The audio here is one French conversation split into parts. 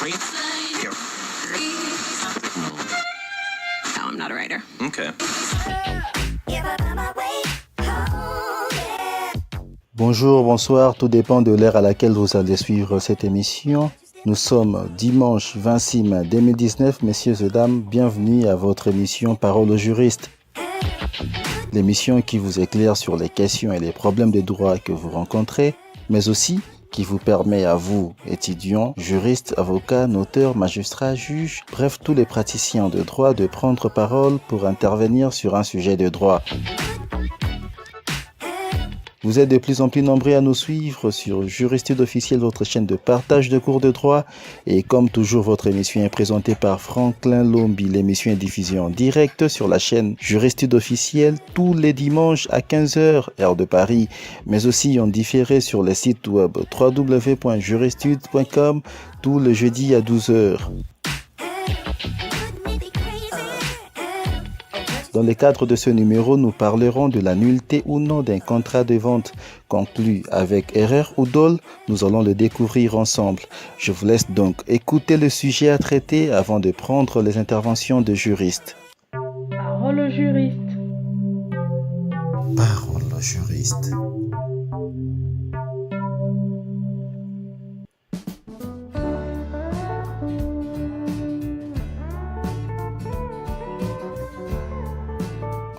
No, I'm not a writer. Okay. Bonjour, bonsoir, tout dépend de l'heure à laquelle vous allez suivre cette émission. Nous sommes dimanche 26 mai 2019. Messieurs et dames, bienvenue à votre émission Parole aux juristes. L'émission qui vous éclaire sur les questions et les problèmes de droit que vous rencontrez, mais aussi qui vous permet à vous, étudiants, juristes, avocats, noteurs, magistrats, juges, bref, tous les praticiens de droit de prendre parole pour intervenir sur un sujet de droit. Vous êtes de plus en plus nombreux à nous suivre sur Juristude Officielle, votre chaîne de partage de cours de droit. Et comme toujours, votre émission est présentée par Franklin Lombi. L'émission est diffusée en direct sur la chaîne Juristude Officielle tous les dimanches à 15h, heure de Paris, mais aussi en différé sur les sites web www.juristude.com tous les jeudis à 12h. Dans le cadre de ce numéro, nous parlerons de la nullité ou non d'un contrat de vente conclu avec erreur ou dol. Nous allons le découvrir ensemble. Je vous laisse donc écouter le sujet à traiter avant de prendre les interventions de juristes. Parole aux juristes. Parole aux juristes.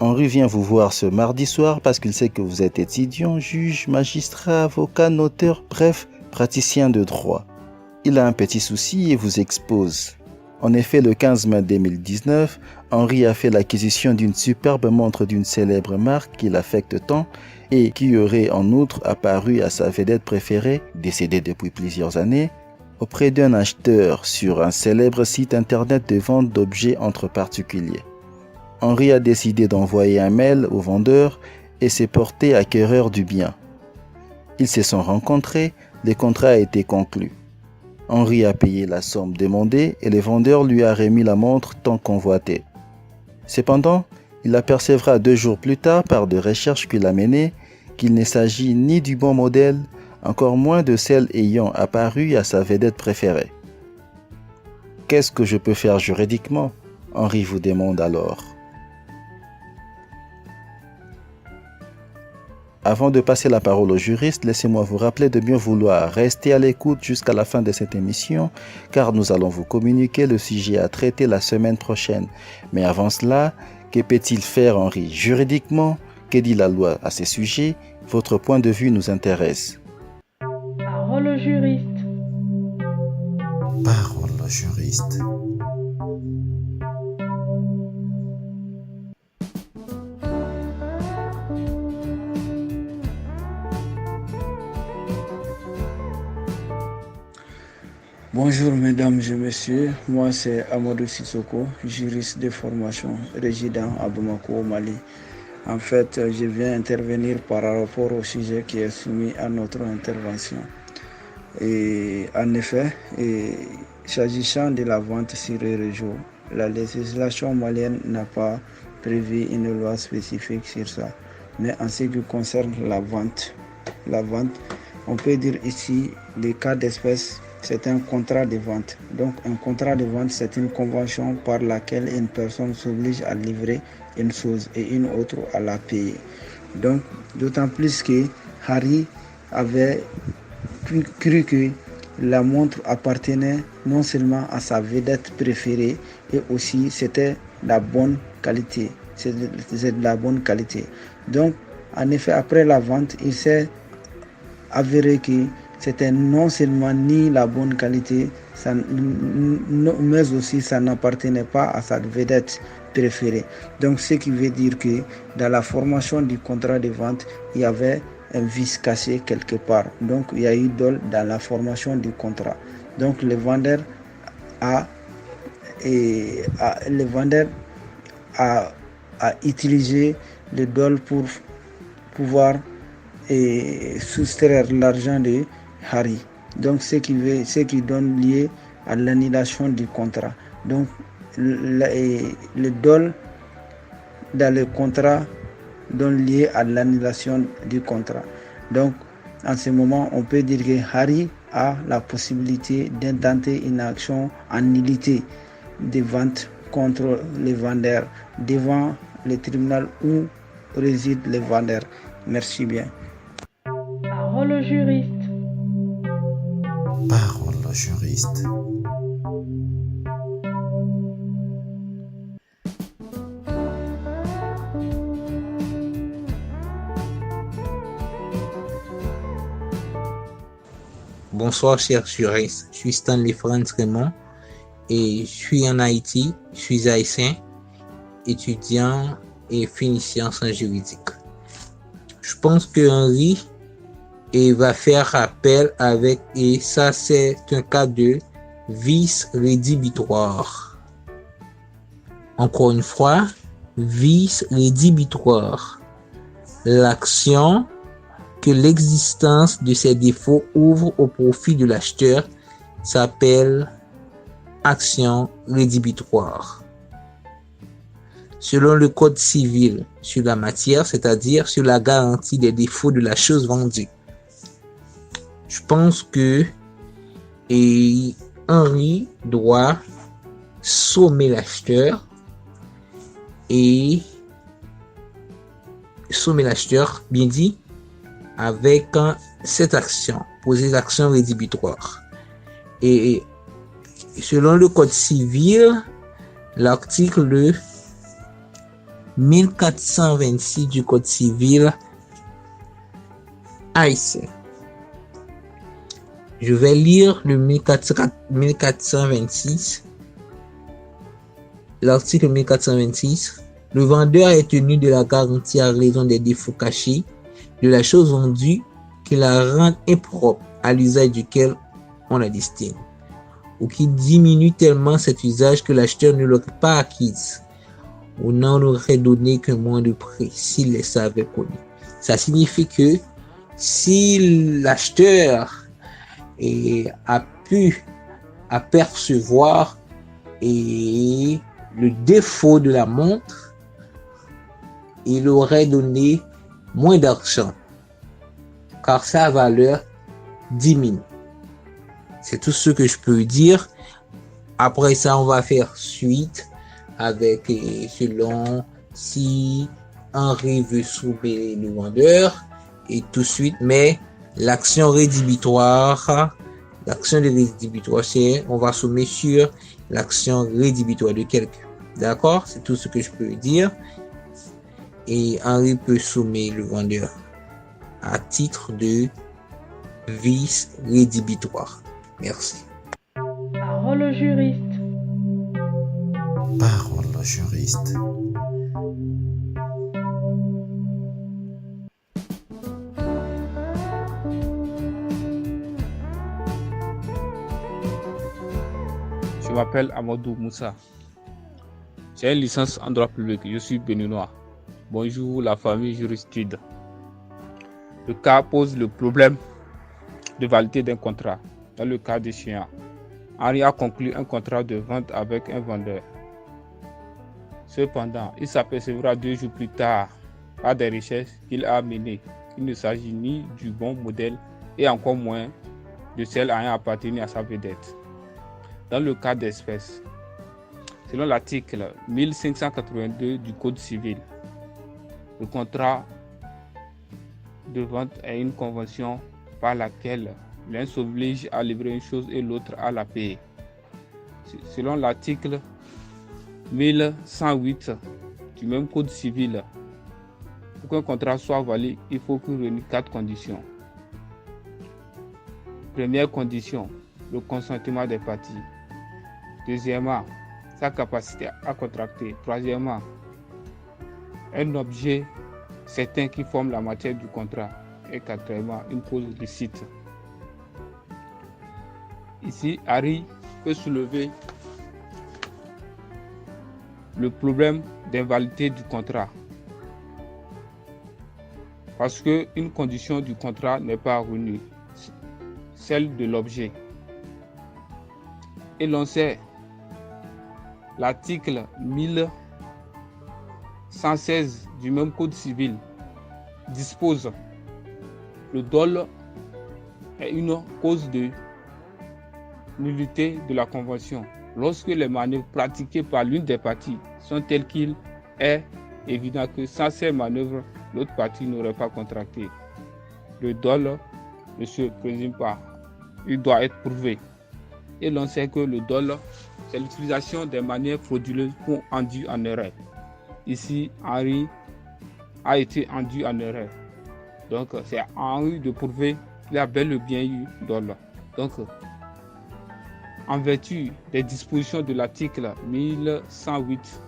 Henri vient vous voir ce mardi soir parce qu'il sait que vous êtes étudiant, juge, magistrat, avocat, notaire, bref, praticien de droit. Il a un petit souci et vous expose. En effet, le 15 mai 2019, Henri a fait l'acquisition d'une superbe montre d'une célèbre marque qui l'affecte tant et qui aurait en outre apparu à sa vedette préférée, décédée depuis plusieurs années, auprès d'un acheteur sur un célèbre site internet de vente d'objets entre particuliers. Henri a décidé d'envoyer un mail au vendeur et s'est porté acquéreur du bien. Ils se sont rencontrés, le contrat a été conclu. Henri a payé la somme demandée et le vendeur lui a remis la montre tant convoitée. Cependant, il apercevra 2 jours plus tard par des recherches qu'il a menées qu'il ne s'agit ni du bon modèle, encore moins de celle ayant apparu à sa vedette préférée. Qu'est-ce que je peux faire juridiquement ? Henri vous demande alors. Avant de passer la parole aux juristes, laissez-moi vous rappeler de bien vouloir rester à l'écoute jusqu'à la fin de cette émission, car nous allons vous communiquer le sujet à traiter la semaine prochaine. Mais avant cela, que peut-il faire Henri juridiquement ? Que dit la loi à ces sujets ? Votre point de vue nous intéresse. Parole aux juristes. Parole aux juristes. Bonjour mesdames et messieurs, moi c'est Amadou Sissoko, juriste de formation, résident à Bamako au Mali. En fait, je viens intervenir par rapport au sujet qui est soumis à notre intervention. Et en effet, s'agissant de la vente sur les réseaux, la législation malienne n'a pas prévu une loi spécifique sur ça. Mais en ce qui concerne la vente, on peut dire ici des cas d'espèce. C'est un contrat de vente. Donc, un contrat de vente, c'est une convention par laquelle une personne s'oblige à livrer une chose et une autre à la payer. Donc, d'autant plus que Harry avait cru que la montre appartenait non seulement à sa vedette préférée, et aussi c'était la bonne qualité. C'est de la bonne qualité. Donc, en effet, après la vente, il s'est avéré que c'était non seulement ni la bonne qualité, mais aussi ça n'appartenait pas à sa vedette préférée. Donc ce qui veut dire que dans la formation du contrat de vente, il y avait un vice caché quelque part. Donc il y a eu dol dans la formation du contrat. Donc le vendeur a utilisé le dol pour pouvoir soustraire l'argent de Harry. Donc ce qui donne lieu à l'annulation du contrat. Donc le dol dans le contrat donne lieu à l'annulation du contrat. Donc en ce moment, on peut dire que Harry a la possibilité d'intenter une action en nullité de vente contre les vendeurs devant le tribunal où résident les vendeurs. Merci bien. Parole au juriste. Parole au juriste. Bonsoir, chers juristes. Je suis Stanley Franz Raymond et je suis en Haïti. Je suis haïtien, étudiant et fini sciences en juridique. Je pense que Henri va faire appel avec, et ça c'est un cas de vice rédhibitoire. Encore une fois, vice rédhibitoire. L'action que l'existence de ces défauts ouvre au profit de l'acheteur s'appelle action rédhibitoire. Selon le Code civil sur la matière, c'est-à-dire sur la garantie des défauts de la chose vendue. Je pense que Henri doit sommer l'acheteur bien dit, avec cette action, poser l'action rédhibitoire. Et selon le Code civil, l'article 1426 du Code civil haïtien. Je vais lire le 1426. L'article 1426. Le vendeur est tenu de la garantie à raison des défauts cachés de la chose vendue qui la rend impropre à l'usage duquel on la destine, ou qui diminue tellement cet usage que l'acheteur ne l'aurait pas acquise, ou n'en aurait donné qu'un moindre prix s'il les savait connu. Ça signifie que si l'acheteur a pu apercevoir le défaut de la montre, il aurait donné moins d'argent, car sa valeur diminue. C'est tout ce que je peux dire. Après ça, on va faire suite avec selon si Henri veut sauver le vendeur et tout de suite. Mais l'action rédhibitoire, c'est on va sommer sur l'action rédhibitoire de quelqu'un. D'accord? C'est tout ce que je peux dire. Et Henri peut sommer le vendeur à titre de vice rédhibitoire. Merci. Parole au juriste. Parole au juriste. Je m'appelle Amadou Moussa. J'ai une licence en droit public. Je suis béninois. Bonjour la famille juristude. Le cas pose le problème de validité d'un contrat. Dans le cas échéant, Henri a conclu un contrat de vente avec un vendeur. Cependant, il s'apercevra 2 jours plus tard, par des recherches qu'il a menées, qu'il ne s'agit ni du bon modèle et encore moins de celle ayant appartenu à sa vedette. Dans le cas d'espèce, selon l'article 1582 du Code civil, le contrat de vente est une convention par laquelle l'un s'oblige à livrer une chose et l'autre à la payer. Selon l'article 1108 du même Code civil, pour qu'un contrat soit valide, il faut qu'il réunisse 4 conditions. Première condition, le consentement des parties. Deuxièmement, sa capacité à contracter. Troisièmement, un objet certain qui forme la matière du contrat. Et quatrièmement, une cause licite. Ici, Henri peut soulever le problème d'invalidité du contrat. Parce qu'une condition du contrat n'est pas réunie, celle de l'objet. Et l'on sait, l'article 1116 du même Code civil dispose le dol est une cause de nullité de la convention lorsque les manœuvres pratiquées par l'une des parties sont telles qu'il est évident que sans ces manœuvres, l'autre partie n'aurait pas contracté. Le dol ne se présume pas, il doit être prouvé. Et l'on sait que le dol, c'est l'utilisation des manières frauduleuses pour induire en erreur. Ici, Henri a été induit en erreur. Donc, c'est à Henri de prouver qu'il a bel et bien eu dol. Donc, en vertu des dispositions de l'article 1108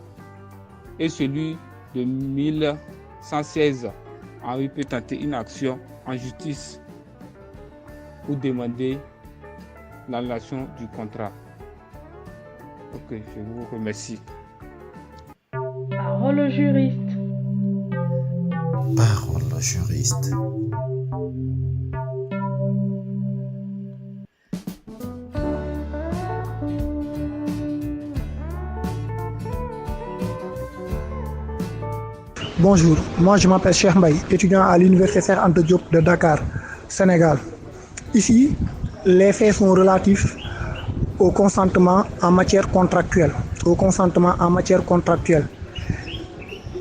et celui de 1116, Henri peut tenter une action en justice pour demander l'annulation du contrat. Ok, je vous remercie. Parole au juriste. Parole au juriste. Bonjour, moi je m'appelle Cheikh Mbaye, étudiant à l'Université Cheikh Anta Diop de Dakar, Sénégal. Ici, les faits sont relatifs au consentement en matière contractuelle.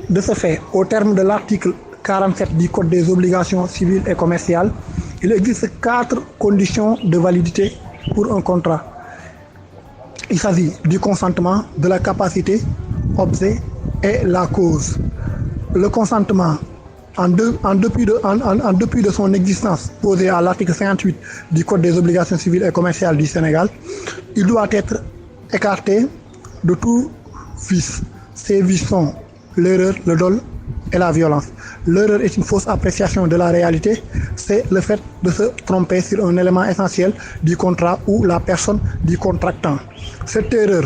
De ce fait, au terme de l'article 47 du Code des obligations civiles et commerciales, il existe 4 conditions de validité pour un contrat. Il s'agit du consentement, de la capacité, objet et la cause. Le consentement, en dépit de son existence posée à l'article 58 du Code des obligations civiles et commerciales du Sénégal, il doit être écarté de tout vice. Ces vices sont l'erreur, le dol et la violence. L'erreur est une fausse appréciation de la réalité, c'est le fait de se tromper sur un élément essentiel du contrat ou la personne du contractant. Cette erreur,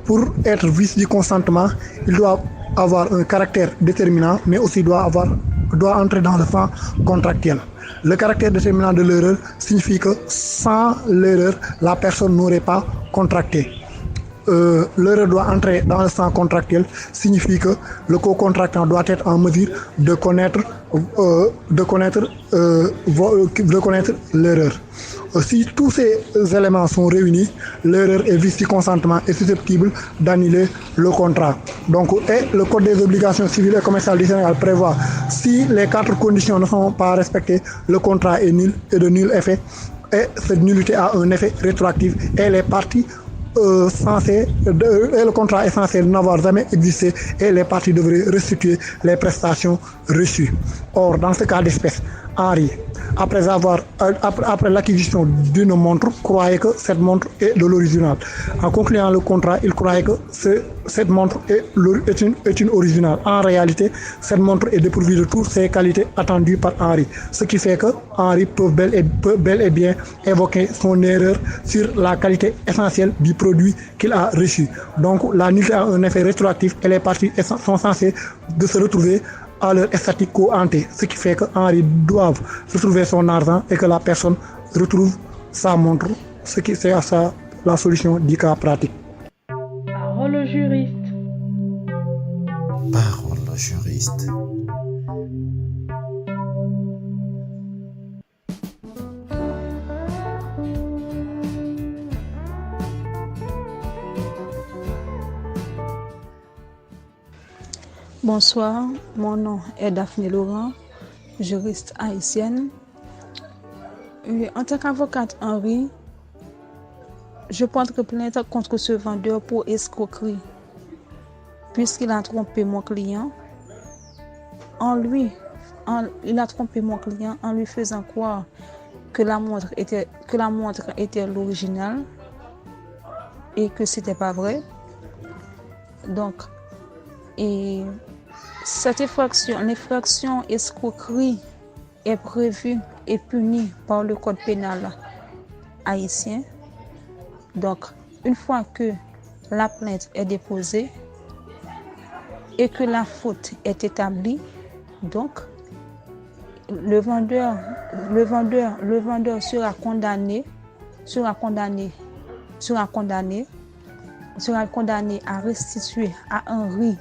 pour être vice du consentement, il doit avoir un caractère déterminant, mais aussi doit entrer dans le champ contractuel. Le caractère déterminant de l'erreur signifie que sans l'erreur, la personne n'aurait pas contracté. L'erreur doit entrer dans le champ contractuel signifie que le co-contractant doit être en mesure de connaître l'erreur. Si tous ces éléments sont réunis, l'erreur est vice du consentement et susceptible d'annuler le contrat. Donc, le Code des obligations civiles et commerciales du Sénégal prévoit si les 4 conditions ne sont pas respectées, le contrat est nul et de nul effet. Et cette nullité a un effet rétroactif et les parties et le contrat est censé n'avoir jamais existé et les parties devraient restituer les prestations reçues. Or, dans ce cas d'espèce, Henri, après l'acquisition d'une montre, croyait que cette montre est de l'original. En concluant le contrat, il croyait que cette montre est une originale. En réalité, cette montre est dépourvue de toutes ses qualités attendues par Henri. Ce qui fait que Henri peut bel et bien évoquer son erreur sur la qualité essentielle du produit qu'il a reçu. Donc, la nullité a un effet rétroactif et les parties sont censées de se retrouver à leur statique co-ante, ce qui fait que Henri doit retrouver son argent et que la personne retrouve sa montre, ce qui c'est à ça la solution du cas pratique. Parole au juriste. Parole au juriste. Bonsoir, mon nom est Daphné Laurent, juriste haïtienne. En tant qu'avocate Henri, je porte plainte contre ce vendeur pour escroquerie, puisqu'il a trompé mon client. Il a trompé mon client en lui faisant croire que la montre était l'original et que c'était pas vrai. Donc, cette l'infraction escroquerie est prévue et punie par le code pénal haïtien. Donc, une fois que la plainte est déposée et que la faute est établie, donc le vendeur sera condamné à restituer à Henri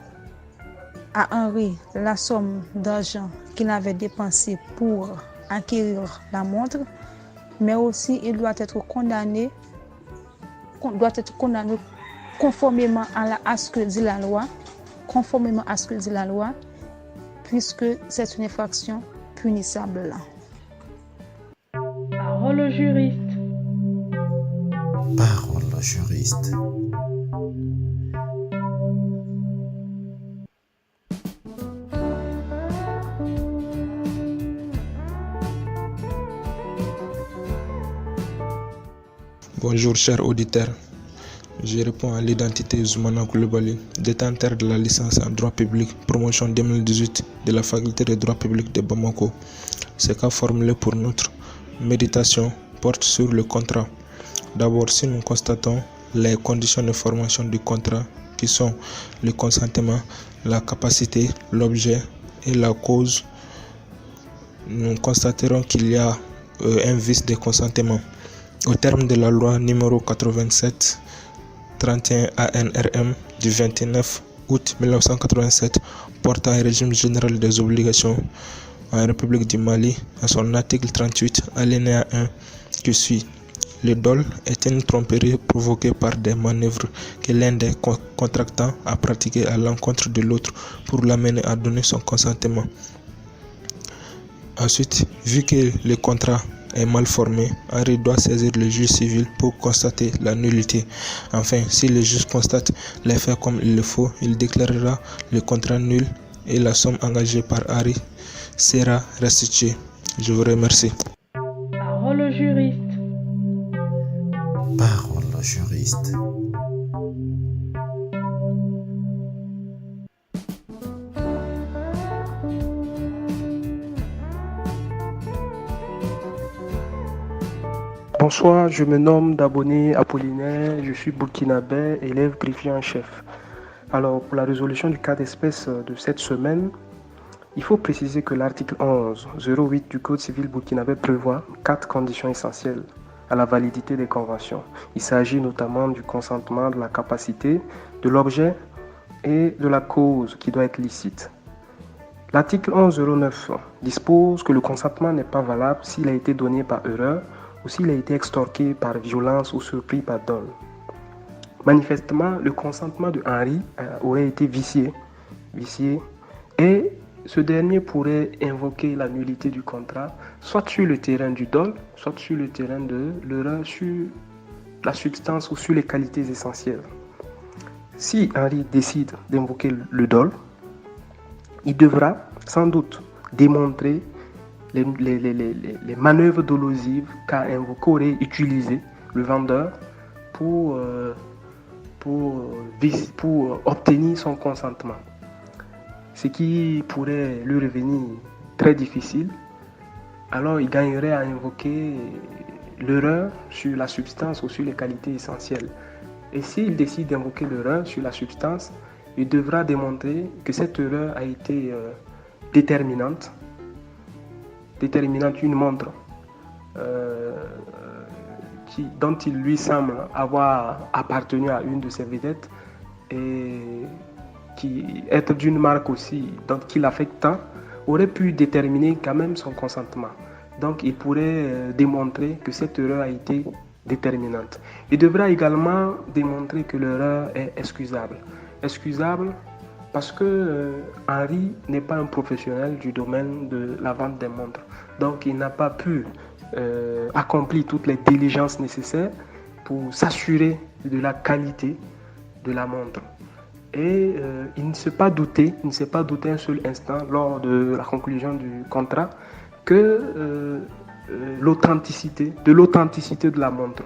la somme d'argent qu'il avait dépensée pour acquérir la montre, mais aussi il doit être condamné doit être condamné conformément à ce que dit la loi, puisque c'est une infraction punissable là. Parole au juriste. Parole au juriste. Bonjour chers auditeurs, je réponds à l'identité Zoumana Koulibaly, détenteur de la licence en droit public, promotion 2018 de la faculté de droit public de Bamako. Ce cas formulé pour notre méditation porte sur le contrat. D'abord, si nous constatons les conditions de formation du contrat qui sont le consentement, la capacité, l'objet et la cause, nous constaterons qu'il y a un vice de consentement. Au terme de la loi numéro 87-31 ANRM du 29 août 1987 portant un régime général des obligations en République du Mali, à son article 38, alinéa 1, qui suit. Le dol est une tromperie provoquée par des manœuvres que l'un des contractants a pratiquées à l'encontre de l'autre pour l'amener à donner son consentement. Ensuite, vu que le contrat est mal formé, Henri doit saisir le juge civil pour constater la nullité. Enfin, si le juge constate les faits comme il le faut, il déclarera le contrat nul et la somme engagée par Henri sera restituée. Je vous remercie. Parole au juriste. Parole au juriste. Bonsoir, je me nomme Daboné Apollinaire, je suis burkinabé, élève greffier en chef. Alors, pour la résolution du cas d'espèce de cette semaine, il faut préciser que l'article 11.08 du Code civil burkinabé prévoit 4 conditions essentielles à la validité des conventions. Il s'agit notamment du consentement, de la capacité, de l'objet et de la cause qui doit être licite. L'article 11.09 dispose que le consentement n'est pas valable s'il a été donné par erreur ou s'il a été extorqué par violence ou surpris par dol. Manifestement, le consentement de Henri aurait été vicié et ce dernier pourrait invoquer la nullité du contrat, soit sur le terrain du dol, soit sur le terrain de l'erreur sur la substance ou sur les qualités essentielles. Si Henri décide d'invoquer le dol, il devra sans doute démontrer les manœuvres dolosives qu'aurait utilisées le vendeur pour obtenir son consentement. Ce qui pourrait lui revenir très difficile, alors il gagnerait à invoquer l'erreur sur la substance ou sur les qualités essentielles. Et s'il décide d'invoquer l'erreur sur la substance, il devra démontrer que cette erreur a été déterminante, une montre dont il lui semble avoir appartenu à une de ses vedettes et qui être d'une marque aussi qui l'affecte tant, aurait pu déterminer quand même son consentement. Donc il pourrait démontrer que cette erreur a été déterminante. Il devra également démontrer que l'erreur est excusable. Excusable parce que Henri n'est pas un professionnel du domaine de la vente des montres. Donc il n'a pas pu accomplir toutes les diligences nécessaires pour s'assurer de la qualité de la montre. Et il ne s'est pas douté un seul instant lors de la conclusion du contrat que l'authenticité de la montre.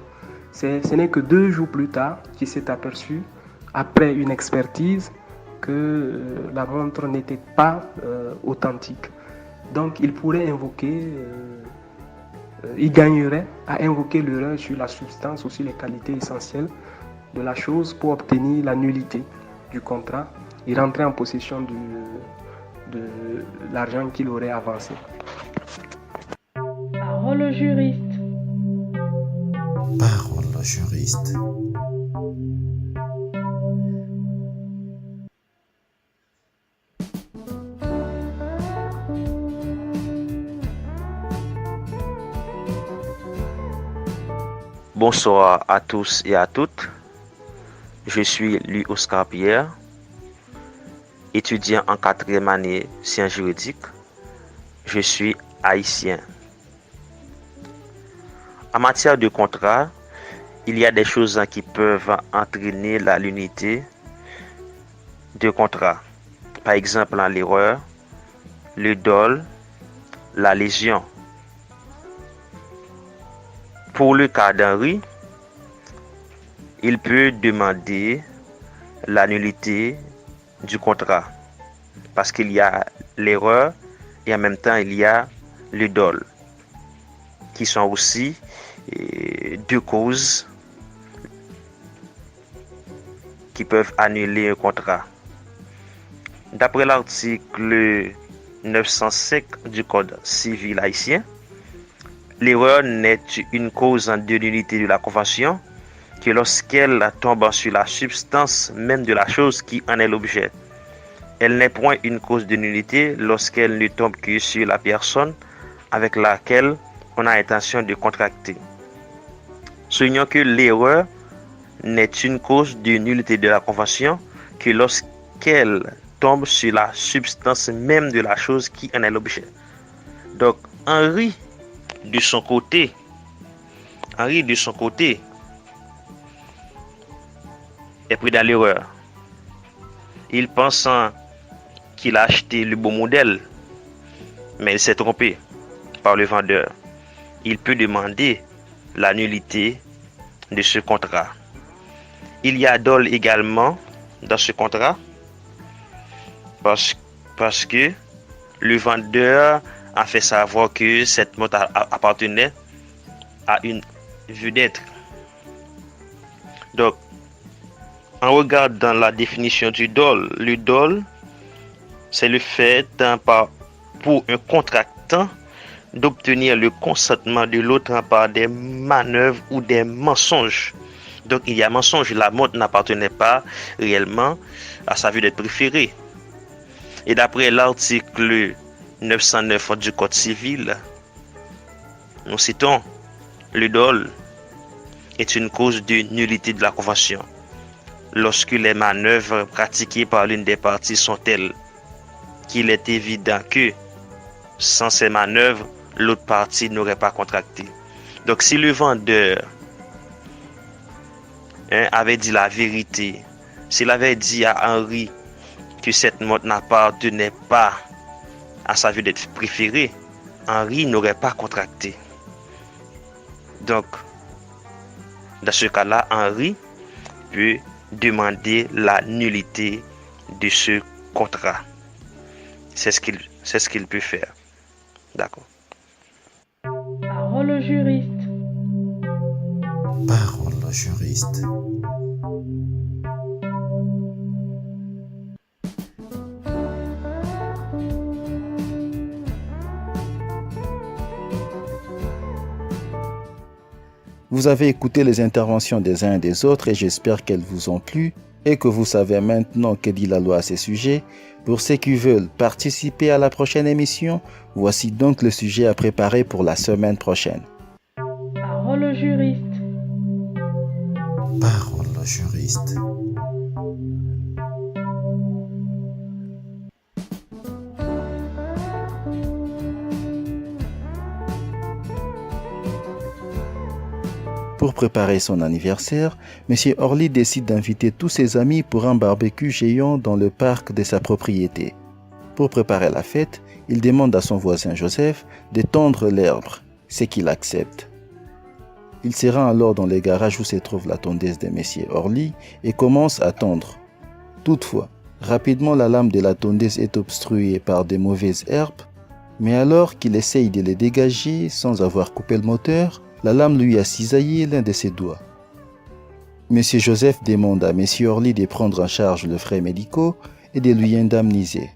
Ce n'est que 2 jours plus tard qu'il s'est aperçu, après une expertise, que la montre n'était pas authentique. Donc il pourrait il gagnerait à invoquer l'erreur sur la substance ou sur les qualités essentielles de la chose pour obtenir la nullité du contrat et rentrer en possession de l'argent qu'il aurait avancé. Parole au juriste. Parole au juriste. Bonsoir à tous et à toutes. Je suis Louis Oscar Pierre, étudiant en 4e année sciences juridiques. Je suis haïtien. En matière de contrat, il y a des choses qui peuvent entraîner l'unité de contrat. Par exemple, l'erreur, le dol, la lésion. Pour le cas d'Henri, il peut demander la nullité du contrat parce qu'il y a l'erreur et en même temps il y a le dol qui sont aussi deux causes qui peuvent annuler un contrat. D'après l'article 905 du Code civil haïtien, l'erreur n'est une cause de nullité de la convention que lorsqu'elle tombe sur la substance même de la chose qui en est l'objet. Elle n'est point une cause de nullité lorsqu'elle ne tombe que sur la personne avec laquelle on a intention de contracter. Soulignons que l'erreur n'est une cause de nullité de la convention que lorsqu'elle tombe sur la substance même de la chose qui en est l'objet. Donc, Henri, de son côté, est pris dans l'erreur. Il pense qu'il a acheté le bon modèle, mais il s'est trompé par le vendeur. Il peut demander la nullité de ce contrat. Il y a dol également dans ce contrat parce que le vendeur a fait savoir que cette montre appartenait à une vedette. Donc, en regardant la définition du dol, le dol, c'est le fait pour un contractant d'obtenir le consentement de l'autre par des manœuvres ou des mensonges. Donc, il y a mensonge, la montre n'appartenait pas réellement à sa vedette préférée. Et d'après l'article 909 du Code civil, nous citons, le dol est une cause de nullité de la convention lorsque les manœuvres pratiquées par l'une des parties sont telles qu'il est évident que sans ces manœuvres, l'autre partie n'aurait pas contracté. Donc si le vendeur avait dit la vérité, s'il avait dit à Henri que cette montre n'appartenait pas à sa vedette préférée, Henri n'aurait pas contracté. Donc, dans ce cas-là, Henri peut demander la nullité de ce contrat. C'est ce qu'il peut faire. D'accord. Parole au juriste. Parole au juriste. Vous avez écouté les interventions des uns et des autres et j'espère qu'elles vous ont plu et que vous savez maintenant que dit la loi à ces sujets. Pour ceux qui veulent participer à la prochaine émission, voici donc le sujet à préparer pour la semaine prochaine. Parole au juriste. Parole au juriste. Pour préparer son anniversaire, M. Orly décide d'inviter tous ses amis pour un barbecue géant dans le parc de sa propriété. Pour préparer la fête, il demande à son voisin Joseph de tondre l'herbe, ce qu'il accepte. Il se rend alors dans le garage où se trouve la tondeuse de M. Orly et commence à tondre. Toutefois, rapidement la lame de la tondeuse est obstruée par de mauvaises herbes, mais alors qu'il essaye de les dégager sans avoir coupé le moteur, la lame lui a cisaillé l'un de ses doigts. M. Joseph demande à M. Orly de prendre en charge les frais médicaux et de lui indemniser.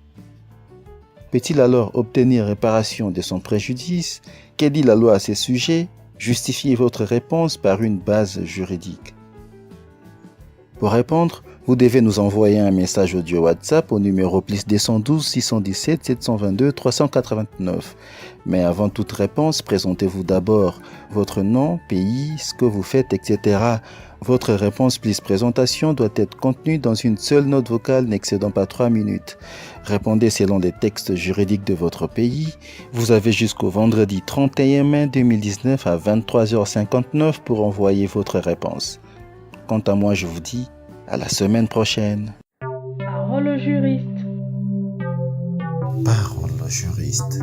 Peut-il alors obtenir réparation de son préjudice? Que dit la loi à ce sujet? Justifiez votre réponse par une base juridique. Pour répondre, Vous devez nous envoyer un message audio WhatsApp au numéro +212 617 722 389. Mais avant toute réponse, présentez-vous d'abord votre nom, pays, ce que vous faites, etc. Votre réponse plus présentation doit être contenue dans une seule note vocale n'excédant pas 3 minutes. Répondez selon les textes juridiques de votre pays. Vous avez jusqu'au vendredi 31 mai 2019 à 23h59 pour envoyer votre réponse. Quant à moi, je vous dis à la semaine prochaine. Parole au juriste. Parole au juriste.